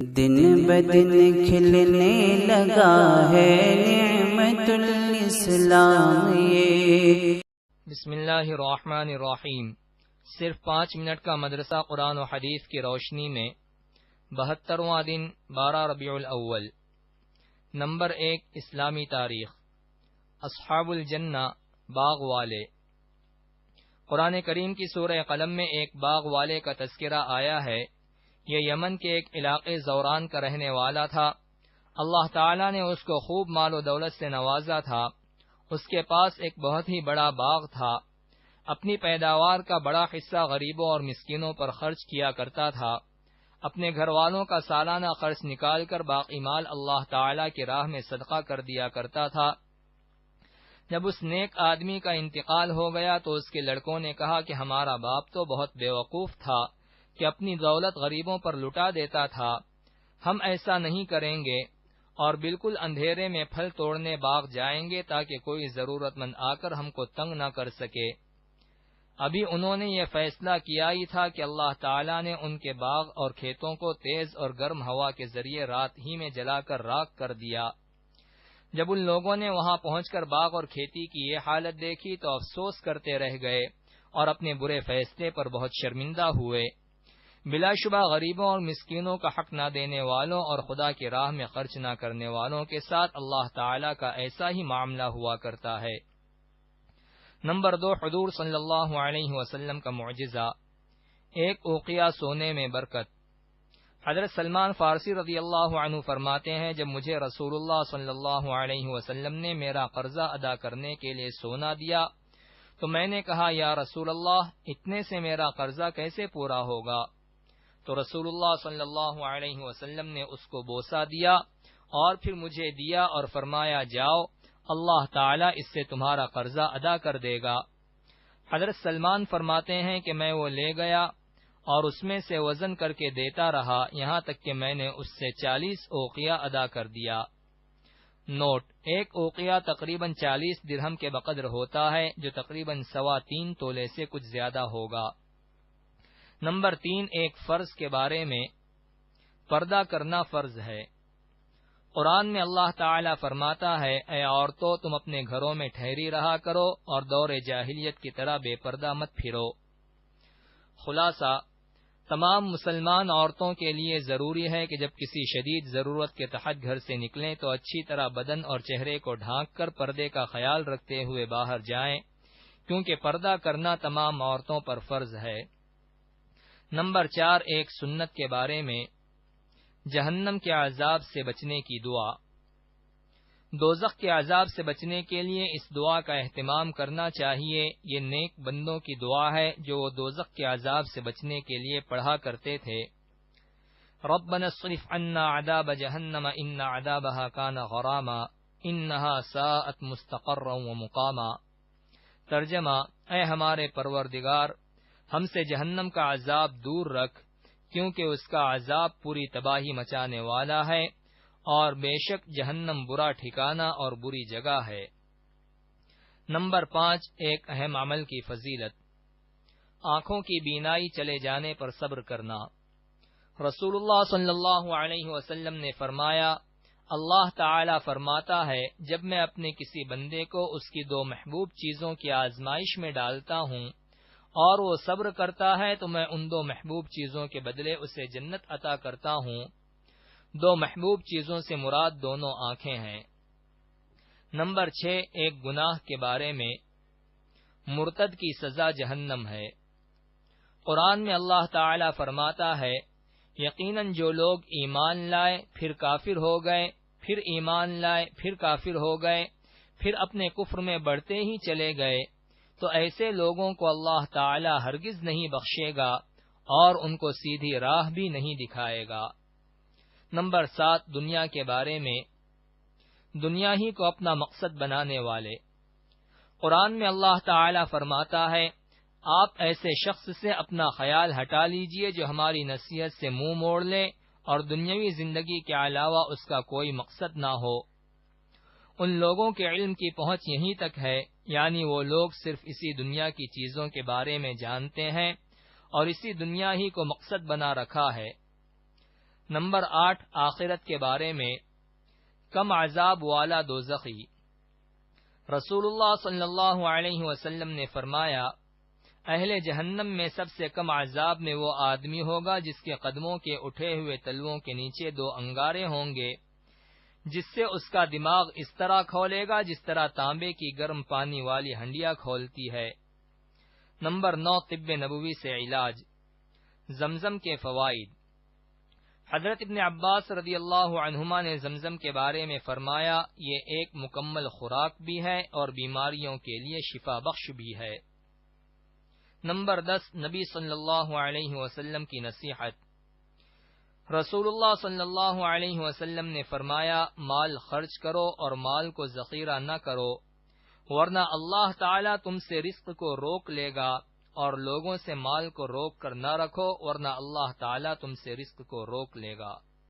دن بدن کھلنے لگا ہے نعمت الاسلام یہ۔ بسم اللہ الرحمن الرحیم۔ صرف 5 منٹ کا مدرسہ قرآن و حدیث کی روشنی میں 72واں دن 12 ربیع الاول۔ نمبر 1 اسلامی تاریخ۔ اصحاب الجنہ باغ والے۔ قرآن کریم کی سورہ قلم میں ایک باغ والے کا تذکرہ آیا ہے۔ یہ یمن کے ایک علاقے زوران کا رہنے والا تھا۔ اللہ تعالیٰ نے اس کو خوب مال و دولت سے نوازا تھا۔ اس کے پاس ایک بہت ہی بڑا باغ تھا۔ اپنی پیداوار کا بڑا حصہ غریبوں اور مسکینوں پر خرچ کیا کرتا تھا۔ اپنے گھر والوں کا سالانہ خرچ نکال کر باقی مال اللہ تعالیٰ کی راہ میں صدقہ کر دیا کرتا تھا۔ جب اس نیک آدمی کا انتقال ہو گیا تو اس کے لڑکوں نے کہا کہ ہمارا باپ تو بہت بیوقوف تھا کہ اپنی دولت غریبوں پر لٹا دیتا تھا۔ ہم ایسا نہیں کریں گے اور بالکل اندھیرے میں پھل توڑنے باغ جائیں گے تاکہ کوئی ضرورت مند آ کر ہم کو تنگ نہ کر سکے۔ ابھی انہوں نے یہ فیصلہ کیا ہی تھا کہ اللہ تعالیٰ نے ان کے باغ اور کھیتوں کو تیز اور گرم ہوا کے ذریعے رات ہی میں جلا کر راکھ کر دیا۔ جب ان لوگوں نے وہاں پہنچ کر باغ اور کھیتی کی یہ حالت دیکھی تو افسوس کرتے رہ گئے اور اپنے برے فیصلے پر بہت شرمندہ ہوئے۔ بلا شبہ غریبوں اور مسکینوں کا حق نہ دینے والوں اور خدا کی راہ میں خرچ نہ کرنے والوں کے ساتھ اللہ تعالیٰ کا ایسا ہی معاملہ ہوا کرتا ہے۔ نمبر 2 حضور صلی اللہ علیہ وسلم کا معجزہ۔ ایک اوقیہ سونے میں برکت۔ حضرت سلمان فارسی رضی اللہ عنہ فرماتے ہیں، جب مجھے رسول اللہ صلی اللہ علیہ وسلم نے میرا قرضہ ادا کرنے کے لیے سونا دیا تو میں نے کہا یا رسول اللہ اتنے سے میرا قرضہ کیسے پورا ہوگا؟ تو رسول اللہ صلی اللہ علیہ وسلم نے اس کو بوسہ دیا اور پھر مجھے دیا اور فرمایا جاؤ اللہ تعالیٰ اس سے تمہارا قرضہ ادا کر دے گا۔ حضرت سلمان فرماتے ہیں کہ میں وہ لے گیا اور اس میں سے وزن کر کے دیتا رہا یہاں تک کہ میں نے اس سے 40 اوقیہ ادا کر دیا۔ نوٹ: ایک اوقیہ تقریباً 40 درہم کے بقدر ہوتا ہے جو تقریباً 3.25 تولے سے کچھ زیادہ ہوگا۔ نمبر 3 ایک فرض کے بارے میں۔ پردہ کرنا فرض ہے۔ قرآن میں اللہ تعالیٰ فرماتا ہے، اے عورتوں تم اپنے گھروں میں ٹھہری رہا کرو اور دور جاہلیت کی طرح بے پردہ مت پھرو۔ خلاصہ: تمام مسلمان عورتوں کے لیے ضروری ہے کہ جب کسی شدید ضرورت کے تحت گھر سے نکلیں تو اچھی طرح بدن اور چہرے کو ڈھانک کر پردے کا خیال رکھتے ہوئے باہر جائیں، کیونکہ پردہ کرنا تمام عورتوں پر فرض ہے۔ نمبر 4 ایک سنت کے بارے میں۔ جہنم کے عذاب سے بچنے کی دعا۔ دوزخ کے عذاب سے بچنے کے لیے اس دعا کا اہتمام کرنا چاہیے۔ یہ نیک بندوں کی دعا ہے جو وہ دوزخ کے عذاب سے بچنے کے لیے پڑھا کرتے تھے۔ ربنا اصرف عنا عذاب جہنم ان عذابها کان غراما انها ساءت مستقرا ومقاما۔ ترجمہ: اے ہمارے پروردگار ہم سے جہنم کا عذاب دور رکھ کیونکہ اس کا عذاب پوری تباہی مچانے والا ہے اور بے شک جہنم برا ٹھکانہ اور بری جگہ ہے۔ نمبر 5 ایک اہم عمل کی فضیلت۔ آنکھوں کی بینائی چلے جانے پر صبر کرنا۔ رسول اللہ صلی اللہ علیہ وسلم نے فرمایا، اللہ تعالی فرماتا ہے جب میں اپنے کسی بندے کو اس کی 2 محبوب چیزوں کی آزمائش میں ڈالتا ہوں اور وہ صبر کرتا ہے تو میں ان 2 محبوب چیزوں کے بدلے اسے جنت عطا کرتا ہوں۔ 2 محبوب چیزوں سے مراد دونوں آنکھیں ہیں۔ نمبر 6 ایک گناہ کے بارے میں۔ مرتد کی سزا جہنم ہے۔ قرآن میں اللہ تعالی فرماتا ہے، یقیناً جو لوگ ایمان لائے پھر کافر ہو گئے، پھر ایمان لائے پھر کافر ہو گئے، پھر اپنے کفر میں بڑھتے ہی چلے گئے تو ایسے لوگوں کو اللہ تعالی ہرگز نہیں بخشے گا اور ان کو سیدھی راہ بھی نہیں دکھائے گا۔ نمبر 7 دنیا کے بارے میں۔ دنیا ہی کو اپنا مقصد بنانے والے۔ قرآن میں اللہ تعالی فرماتا ہے، آپ ایسے شخص سے اپنا خیال ہٹا لیجئے جو ہماری نصیحت سے منہ موڑ لے اور دنیاوی زندگی کے علاوہ اس کا کوئی مقصد نہ ہو۔ ان لوگوں کے علم کی پہنچ یہیں تک ہے، یعنی وہ لوگ صرف اسی دنیا کی چیزوں کے بارے میں جانتے ہیں اور اسی دنیا ہی کو مقصد بنا رکھا ہے۔ نمبر 8 آخرت کے بارے میں کم عذاب والا دوزخی۔ رسول اللہ صلی اللہ علیہ وسلم نے فرمایا، اہل جہنم میں سب سے کم عذاب میں وہ آدمی ہوگا جس کے قدموں کے اٹھے ہوئے تلووں کے نیچے 2 انگارے ہوں گے، جس سے اس کا دماغ اس طرح کھولے گا جس طرح تانبے کی گرم پانی والی ہنڈیا کھولتی ہے۔ نمبر 9 طب نبوی سے علاج۔ زمزم کے فوائد۔ حضرت ابن عباس رضی اللہ عنہما نے زمزم کے بارے میں فرمایا، یہ ایک مکمل خوراک بھی ہے اور بیماریوں کے لیے شفا بخش بھی ہے۔ نمبر 10 نبی صلی اللہ علیہ وسلم کی نصیحت۔ رسول اللہ صلی اللہ علیہ وسلم نے فرمایا، مال خرچ کرو اور مال کو ذخیرہ نہ کرو، ورنہ اللہ تعالیٰ تم سے رزق کو روک لے گا، اور لوگوں سے مال کو روک کر نہ رکھو، ورنہ اللہ تعالیٰ تم سے رزق کو روک لے گا۔